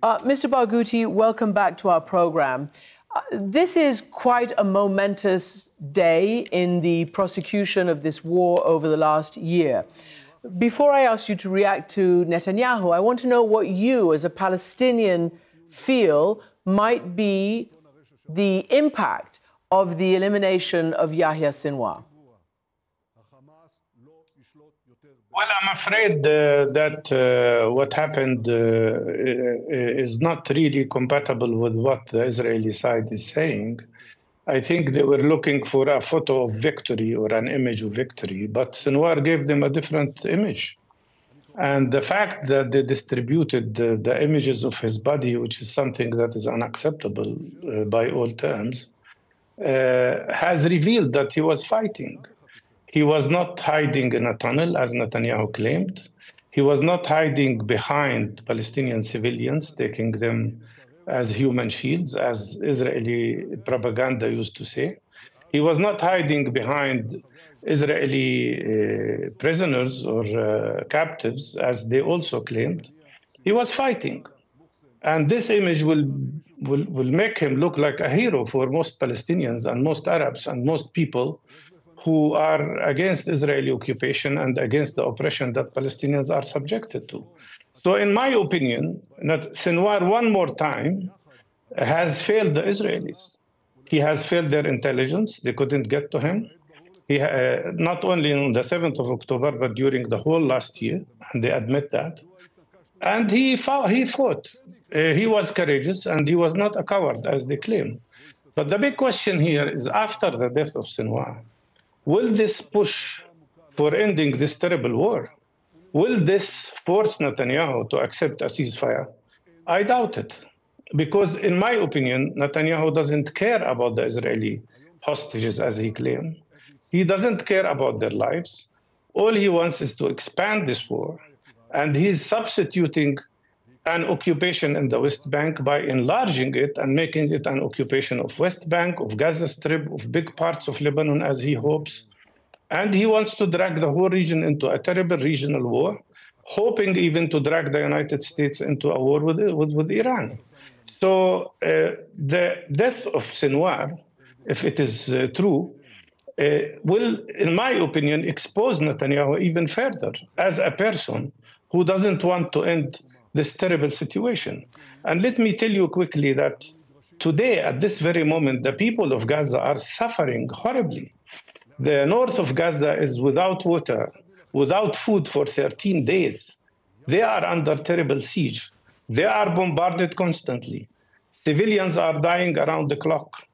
Mr. Barghouti, welcome back to our program. This is quite a momentous day in the prosecution of this war over the last year. Before I ask you to react to Netanyahu, I want to know what you, as a Palestinian, feel might be the impact of the elimination of Yahya Sinwar. Well, I'm afraid that what happened is not really compatible with what the Israeli side is saying. I think they were looking for a photo of victory or an image of victory, but Sinwar gave them a different image. And the fact that they distributed the images of his body, which is something that is unacceptable by all terms, has revealed that he was fighting. He was not hiding in a tunnel, as Netanyahu claimed. He was not hiding behind Palestinian civilians, taking them as human shields, as Israeli propaganda used to say. He was not hiding behind Israeli prisoners or captives, as they also claimed. He was fighting. And this image will make him look like a hero for most Palestinians and most Arabs and most people who are against Israeli occupation and against the oppression that Palestinians are subjected to. So in my opinion, Sinwar one more time has failed the Israelis. He has failed their intelligence. They couldn't get to him. He, not only on the 7th of October, but during the whole last year, and they admit that. And he fought. He was courageous, and he was not a coward, as they claim. But the big question here is, after the death of Sinwar, will this push for ending this terrible war? Will this force Netanyahu to accept a ceasefire? I doubt it. Because in my opinion, Netanyahu doesn't care about the Israeli hostages, as he claimed. He doesn't care about their lives. All he wants is to expand this war. And he's substituting an occupation in the West Bank by enlarging it and making it an occupation of West Bank, of Gaza Strip, of big parts of Lebanon, as he hopes. And he wants to drag the whole region into a terrible regional war, hoping even to drag the United States into a war with Iran. So the death of Sinwar, if it is true, will, in my opinion, expose Netanyahu even further as a person who doesn't want to end this terrible situation. And let me tell you quickly that today, at this very moment, the people of Gaza are suffering horribly. The north of Gaza is without water, without food for 13 days. They are under terrible siege. They are bombarded constantly. Civilians are dying around the clock.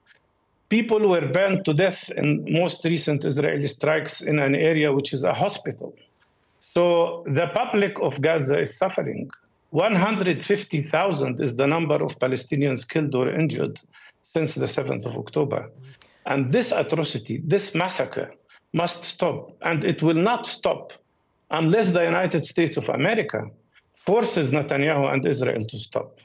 People were burned to death in most recent Israeli strikes in an area which is a hospital. So the public of Gaza is suffering. 150,000 is the number of Palestinians killed or injured since the 7th of October. And this atrocity, this massacre, must stop. And it will not stop unless the United States of America forces Netanyahu and Israel to stop.